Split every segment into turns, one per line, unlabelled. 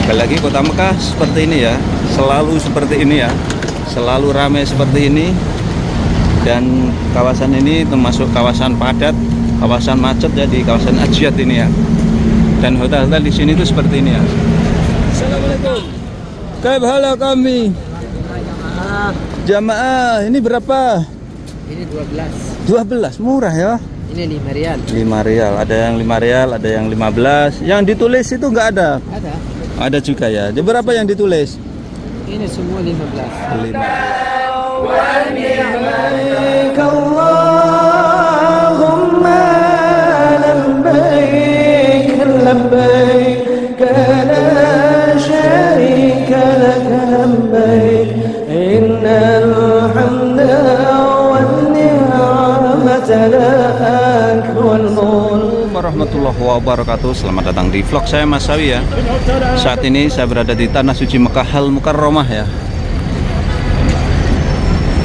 Sekali lagi kota Mekah seperti ini ya, selalu seperti ini ya, selalu ramai seperti ini. Dan kawasan ini termasuk kawasan padat, kawasan macet ya, di kawasan Ajiyat ini ya. Dan hotel-hotel di sini tuh seperti ini ya. Assalamualaikum. Kayak hala kami. Jamaah ini berapa?
Ini 12.
12, murah ya.
Ini 5 rial.
5 rial, ada yang 5 rial, ada yang 15. Yang ditulis itu enggak ada?
Ada.
Ada juga ya. Jadi berapa yang ditulis?
Ini semua 15.
5.
Allahumma labbaik labbaik la syarika lak labbaik innal hamda wan ni'mata lak wal mulk.
Warahmatullahi wabarakatuh. Selamat datang di vlog saya Mas Sawi ya. Saat ini saya berada di Tanah Suci Mekah Al Mukarramah ya,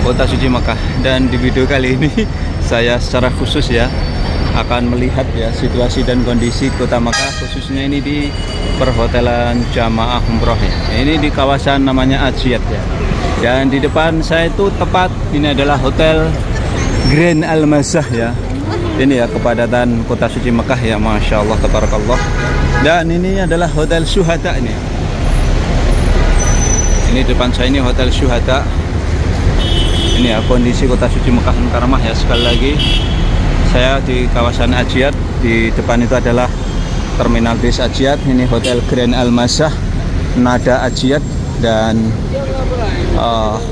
Kota Suci Mekah. Dan di video kali ini saya secara khusus ya akan melihat ya situasi dan kondisi Kota Mekah, khususnya ini di perhotelan jamaah umroh ya. Ini di kawasan namanya Ajiyat ya. Dan di depan saya itu tepat ini adalah Hotel Grand Al-Mazah ya. Ini ya kepadatan Kota Suci Mekah ya, Masya Allah, tabarakallah. Dan ini adalah Hotel Syuhada ini. Ini depan saya ini Hotel Syuhada. Ini ya kondisi Kota Suci Mekah Mukarramah ya. Sekali lagi saya di kawasan Ajiyat. Di depan itu adalah Terminal Bis Ajiyat. Ini Hotel Grand Al-Mazah Nada Ajiyat. Dan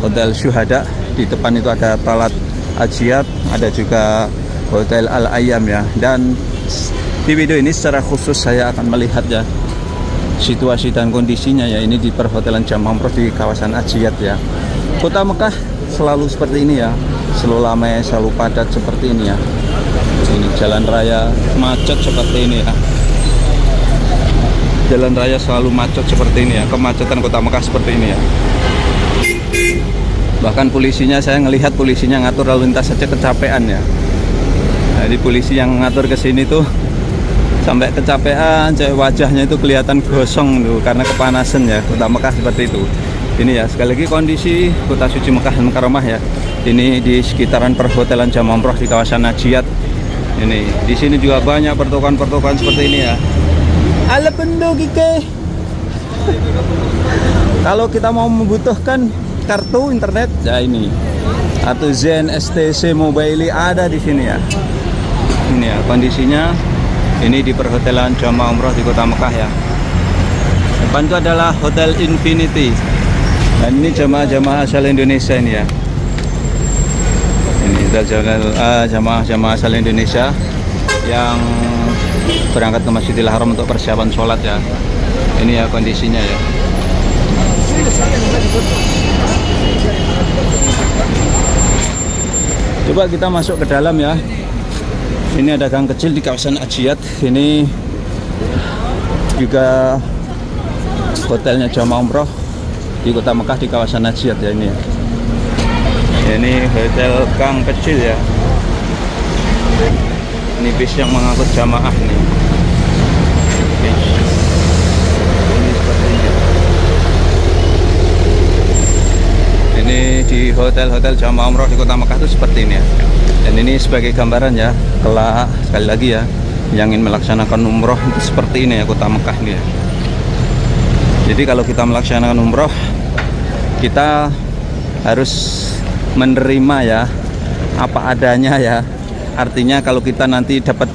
Hotel Syuhada. Di depan itu ada Talat Ajiyat. Ada juga Hotel Al-Ayyam ya. Dan di video ini secara khusus saya akan melihat ya situasi dan kondisinya ya. Ini di perhotelan jamaah umroh di kawasan Ajiyat ya. Kota Mekah selalu seperti ini ya, selalu ramai, selalu padat seperti ini ya. Ini jalan raya macet seperti ini ya. Jalan raya selalu macet seperti ini ya. Kemacetan Kota Mekah seperti ini ya. Bahkan polisinya, saya ngelihat polisinya ngatur lalu lintas saja kecapean ya. Jadi polisi yang ngatur ke sini tuh sampai kecapean, wajahnya itu kelihatan gosong tuh karena kepanasan ya. Kota Mekah seperti itu. Ini ya sekali lagi kondisi Kota Suci Mekah Al Mukarramah ya. Ini di sekitaran perhotelan jamaah umroh di kawasan Ajiyat. Ini di sini juga banyak pertokoan-pertokoan seperti ini ya. Ala penduk ike. Kalau kita mau membutuhkan kartu internet ya ini, atau Zen STC Mobile ada di sini ya. Ini ya kondisinya. Ini di perhotelan jamaah umroh di Kota Mekah ya. Depan itu adalah Hotel Infinity. Dan ini jamaah-jamaah asal Indonesia ini ya. Ini jamaah asal Indonesia yang berangkat ke Masjidil Haram untuk persiapan sholat ya. Ini ya kondisinya ya. Coba kita masuk ke dalam ya. Ini ada gang kecil di kawasan Ajiyat. Ini juga hotelnya jamaah umroh di Kota Mekah di kawasan Ajiyat ya ini ya. Ini hotel gang kecil ya. Ini bis yang mengangkut jamaah nih. Ini seperti ini. Ini di hotel-hotel jamaah umroh di Kota Mekah itu seperti ini ya. Dan ini sebagai gambaran ya, kelak sekali lagi ya, yang ingin melaksanakan umroh itu seperti ini ya Kota Mekah nih ya. Jadi kalau kita melaksanakan umroh, kita harus menerima ya apa adanya ya. Artinya kalau kita nanti dapat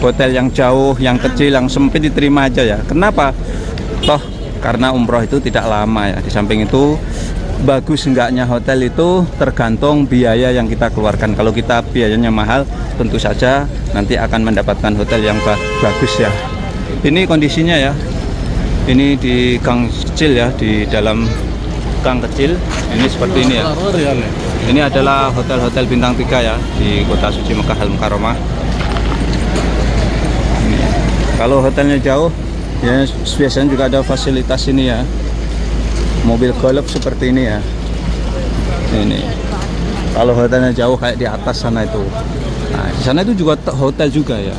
hotel yang jauh, yang kecil, yang sempit, diterima aja ya. Kenapa? Toh karena umroh itu tidak lama ya. Di samping itu bagus enggaknya hotel itu tergantung biaya yang kita keluarkan. Kalau kita biayanya mahal, tentu saja nanti akan mendapatkan hotel yang bagus ya. Ini kondisinya ya. Ini di gang kecil ya, di dalam gang kecil. Ini seperti ini ya. Ini adalah hotel-hotel bintang 3 ya di Kota Suci Mekah Al Mukarramah. Kalau hotelnya jauh ya biasanya juga ada fasilitas ini ya. Mobil golf seperti ini ya. Ini kalau hotelnya jauh kayak di atas sana itu. Nah, di sana itu juga hotel juga ya.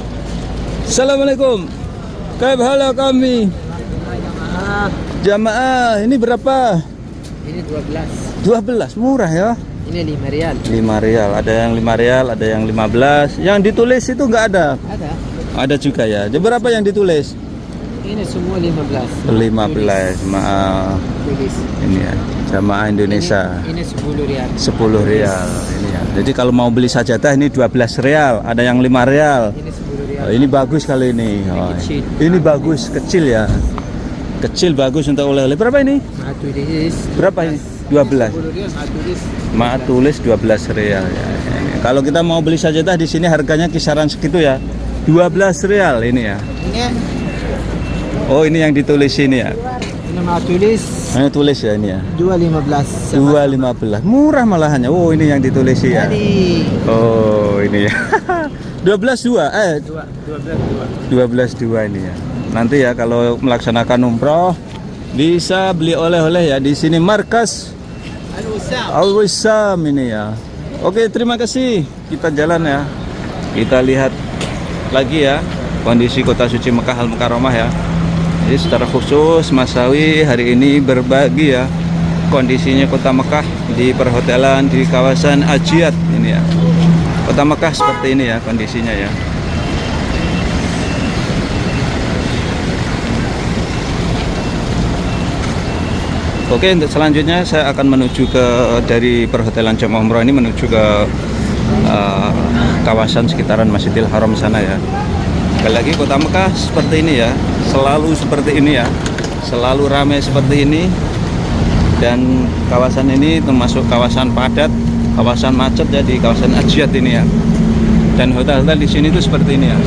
Assalamualaikum. Kayak hala kami. Jamaah ini berapa?
Ini 12.
12, murah ya.
Ini 5 rial.
5 rial, ada yang 5 rial, ada yang 15. Yang ditulis itu nggak ada?
Ada.
Ada juga ya. Jadi berapa yang ditulis?
Ini semua 15.
15, maaf.
Tulis.
Ini ya, jamaah Indonesia.
Ini 10 rial.
10 rial ini ya. Jadi kalau mau beli sajadah ini 12 rial, ada yang 5 rial.
Ini 10 rial.
Oh, ini bagus kali ini. Oh,
kecil.
ini bagus, kecil ya. Kecil bagus untuk oleh-oleh. Berapa ini?
Tulis.
Berapa ini? 12.
10 rial, tulis.
Mak tulis 12 rial ya. Kalau kita mau beli sajadah di sini harganya kisaran segitu ya. 12 rial ini ya.
Ini
Oh, ini yang ditulis ini ya.
ini tulis
Ini tulis ya ini ya.
2.15.
2.15. Murah malahannya. Oh, ini yang ditulis ya.
Jadi
Oh, ini ya. 12.2 12.2 ini ya. Nanti ya kalau melaksanakan umroh bisa beli oleh-oleh ya di sini markas Al-Wissam ini ya. Oke, terima kasih. Kita jalan ya. Kita lihat lagi ya kondisi kota suci Mekah Al-Mukarramah ya. Jadi secara khusus Mas Sawi hari ini berbagi ya kondisinya kota Mekah di perhotelan di kawasan Ajiyat ini ya. Kota Mekah seperti ini ya kondisinya ya. Oke, untuk selanjutnya saya akan menuju ke dari perhotelan Jamaah Umroh ini menuju ke kawasan sekitaran Masjidil Haram sana ya. Sekali lagi kota Mekah seperti ini ya, selalu seperti ini ya, selalu ramai seperti ini. Dan kawasan ini termasuk kawasan padat, kawasan macet ya di kawasan Ajiyat ini ya. Dan hotel-hotel di sini itu seperti ini ya.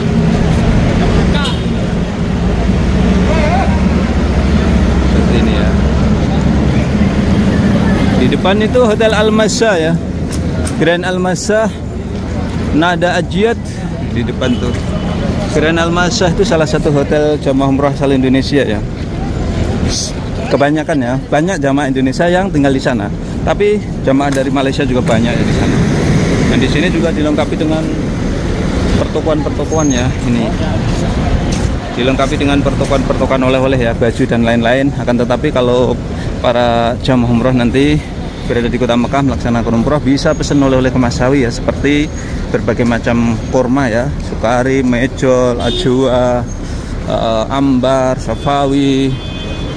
Seperti ini ya. Di depan itu Hotel Al-Massa ya, Grand Al-Massa, Nada Ajiyat di depan tuh. Grand Al-Massa itu salah satu hotel jamaah umroh asal Indonesia ya. Kebanyakan ya, banyak jamaah Indonesia yang tinggal di sana. Tapi jamaah dari Malaysia juga banyak ya di sana. Dan di sini juga dilengkapi dengan pertokoan-pertokoan ya. Ini dilengkapi dengan pertokoan-pertokoan oleh-oleh ya, baju dan lain-lain. Akan tetapi kalau para jamaah umroh nanti berada di kota Mekah melaksanakan umroh bisa pesan oleh-oleh ke Mas Sawi ya, seperti berbagai macam kurma ya, sukari, mejol, ajwa, ambar, safawi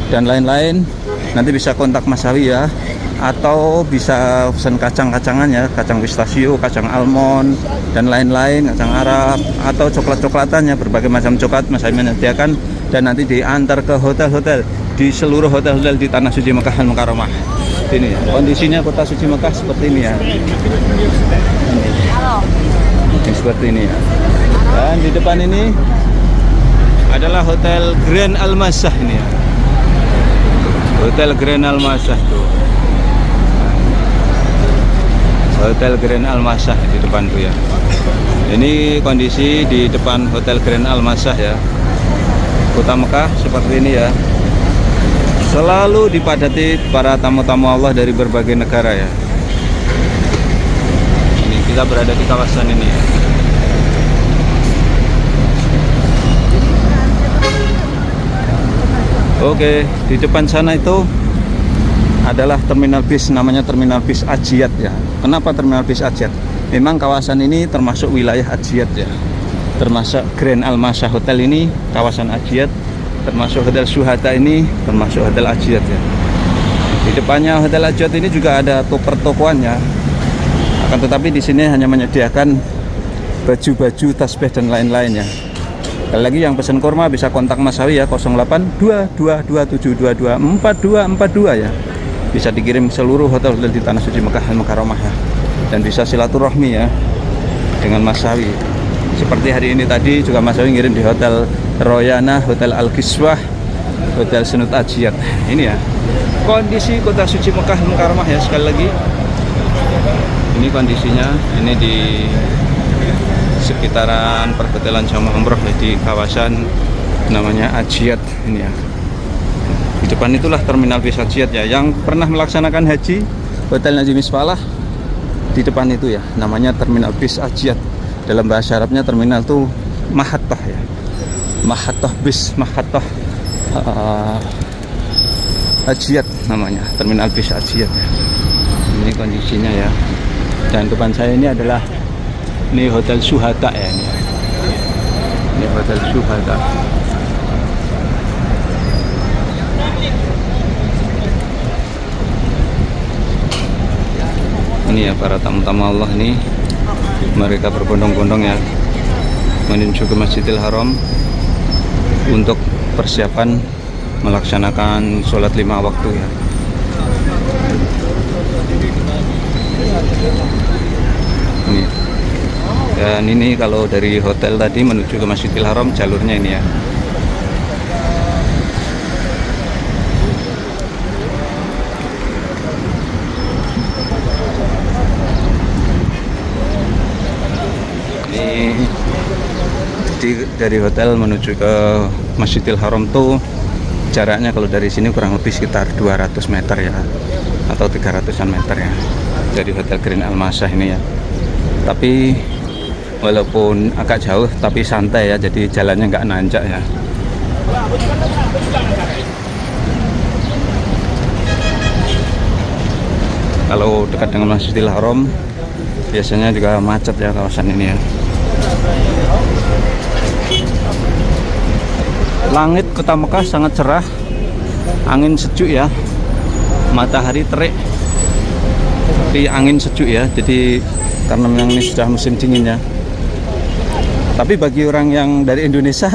dan lain-lain. Nanti bisa kontak Mas Sawi ya, atau bisa pesan kacang-kacangan ya, kacang pistachio, kacang almond dan lain-lain, kacang Arab atau coklat-coklatannya, berbagai macam coklat Mas Sawi menyediakan dan nanti diantar ke hotel-hotel di seluruh hotel-hotel di Tanah Suci Mekah Al-Mukarramah. Ini ya, kondisinya kota suci Mekah seperti ini ya. Ini seperti ini ya. Dan di depan ini adalah Hotel Grand Al-Massah ini ya. Hotel Grand Al-Massah tuh. Hotel Grand Al-Massah di depan tuh ya. Ini kondisi di depan Hotel Grand Al-Massah ya. Kota Mekah seperti ini ya. Selalu dipadati para tamu-tamu Allah dari berbagai negara ya. Ini kita berada di kawasan ini ya. Oke, di depan sana itu adalah terminal bis, namanya terminal bis Ajiyat ya. Kenapa terminal bis Ajiyat? Memang kawasan ini termasuk wilayah Ajiyat ya. Termasuk Grand Al-Massa Hotel ini kawasan Ajiyat. Termasuk Hotel Syuhada ini termasuk Hotel Ajiyat ya. Di depannya Hotel Ajiyat ini juga ada pertokoannya. Akan tetapi di sini hanya menyediakan baju-baju, tasbih dan lain-lainnya. Sekali lagi yang pesan kurma bisa kontak Mas Sawi ya, 082227224242 ya. Bisa dikirim seluruh hotel-hotel di Tanah Suci Mekah Al-Mukarramah ya. Dan bisa silaturahmi ya dengan Mas Sawi. Seperti hari ini tadi juga Mas Sawi ngirim di Hotel Royana, Hotel Al-Kiswah, Hotel Senut Ajiyat. Ini ya kondisi kota suci Mekah Al-Mukarramah ya. Sekali lagi ini kondisinya, ini di sekitaran perhotelan jamaah umroh ya, di kawasan namanya Ajiyat ini ya. Di depan itulah terminal bis Ajiyat ya. Yang pernah melaksanakan haji Hotel Najmi Misfalah di depan itu ya, namanya terminal bis Ajiyat. Dalam bahasa Arabnya terminal itu mahattah ya. Mahattah bis, mahattah Hajiat namanya, terminal bis Hajiat ya. Ini kondisinya ya. Dan depan saya ini adalah Hotel Syuhada ya ini. Ini Hotel Syuhada. Ini ya para tamu-tamu Allah ini, mereka berbondong-bondong ya menuju ke Masjidil Haram untuk persiapan melaksanakan sholat 5 waktu ya. Ini. Dan ini kalau dari hotel tadi menuju ke Masjidil Haram jalurnya ini ya. Jadi dari hotel menuju ke Masjidil Haram tuh jaraknya kalau dari sini kurang lebih sekitar 200 meter ya, atau 300-an meter ya, dari Hotel Grand Almasah ini ya. Tapi walaupun agak jauh tapi santai ya, jadi jalannya nggak nanjak ya. Kalau dekat dengan Masjidil Haram biasanya juga macet ya kawasan ini ya. Langit kota Mekah sangat cerah, angin sejuk ya, matahari terik, tapi angin sejuk ya. Jadi karena memang ini sudah musim dingin ya. Tapi bagi orang yang dari Indonesia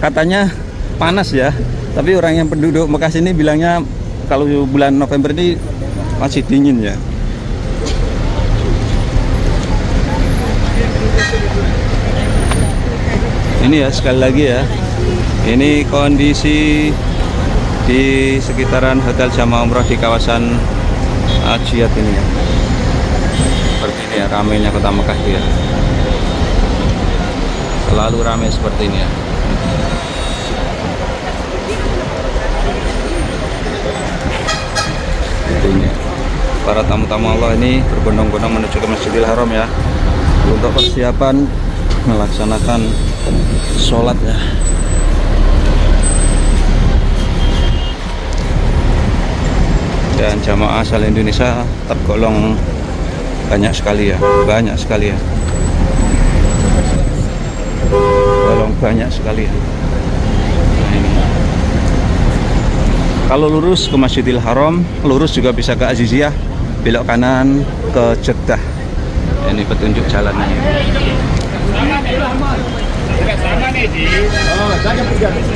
katanya panas ya. Tapi orang yang penduduk Mekah sini bilangnya kalau bulan November ini masih dingin ya. Ini ya sekali lagi ya. Ini kondisi di sekitaran Hotel Jamaah Umroh di kawasan Hajiat ini ya. Seperti ini ya, ramainya kota Mekah itu ya. Selalu ramai seperti ini ya. Ini para tamu-tamu Allah ini berbondong-bondong menuju ke Masjidil Haram ya, untuk persiapan melaksanakan sholat ya. Dan jamaah asal Indonesia tergolong banyak sekali ya, banyak sekali ya, tergolong banyak sekali ya. Nah, ini. Kalau lurus ke Masjidil Haram, lurus juga bisa ke Aziziyah, belok kanan ke Jeddah. Ini petunjuk jalannya.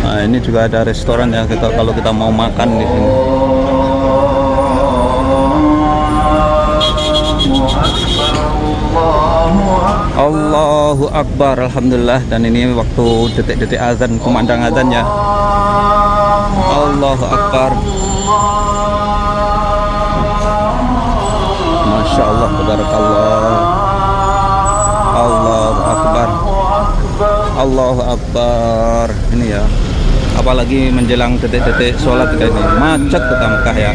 Nah, ini juga ada restoran ya, kalau kita mau makan di sini. Allahu Akbar, alhamdulillah. Dan ini waktu detik-detik azan, kumandang azan ya. Allahu Akbar. Masya Allah, tabarakallah. Allahu Akbar. Allahu Akbar. Ini ya, apalagi menjelang detik-detik sholat kayak ini, macet kota Mekah ya.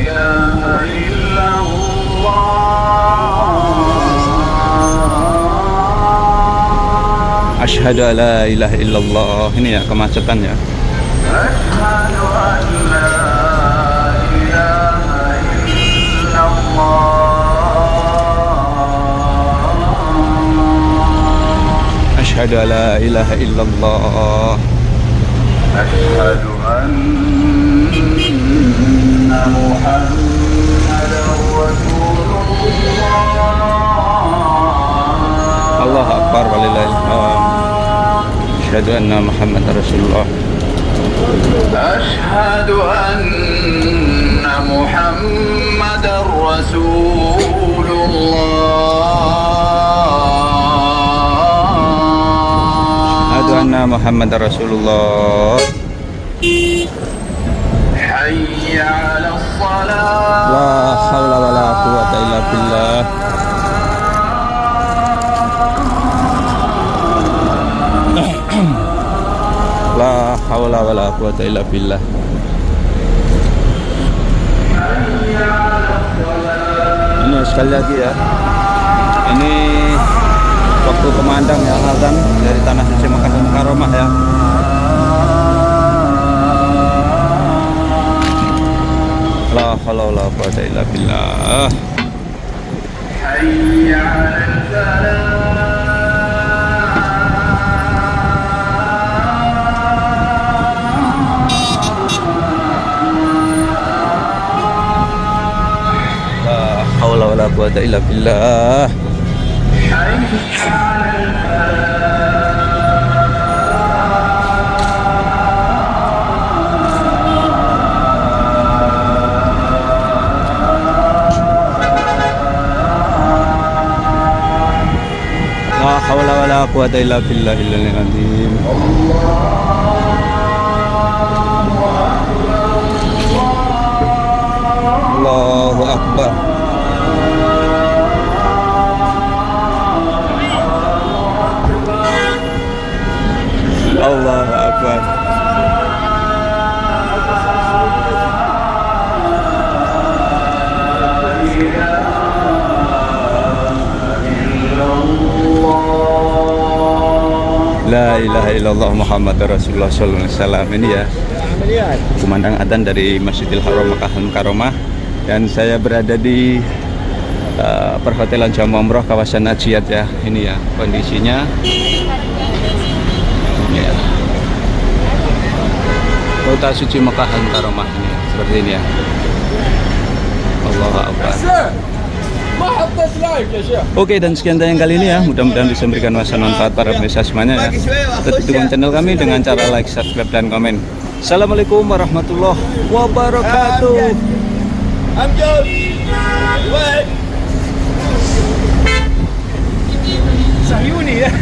Asyhadu an la ilaha illallah. Ini ya kemacetan ya. Asyhadu an la ilaha illallah. Asyhadu anna Muhammadar Rasulullah. Allahu Akbar walillahil hamd. Asyhadu anna Muhammadar Rasulullah. Asyhadu anna Muhammadar Rasulullah. Asyhadu anna Muhammadar Rasulullah. Hayya 'alas shalah. La haula wala quwwata illa billah. La haula wala quwwata illa billah. Ini sekali lagi ya, ini waktu pemandang ya azan dari tanah suci Makkah Mukarramah ya. La haula wala quwata illa billah. La haula wala quwata illa billah. La haula wala quwata illa billahil azim. Allahu akbar. Allahu akbar. La ilaha illallah Muhammad Rasulullah sallallahu alaihi wasallam. Ini ya kumandang adzan dari Masjidil Haram Makkah Mukarramah, dan saya berada di perhotelan Jamaah Umroh kawasan Ajiat ya. Ini ya kondisinya. Ini ya. Kota suci Makkah Mukarramah ini ya, seperti ini ya. Allahu akbar. Oke, dan sekian tayang kali ini ya. Mudah-mudahan bisa memberikan manfaat para pemirsa semuanya ya. Tetap dukung channel kami dengan cara like, subscribe, dan komen. Assalamualaikum warahmatullahi wabarakatuh.
Sayuni ya.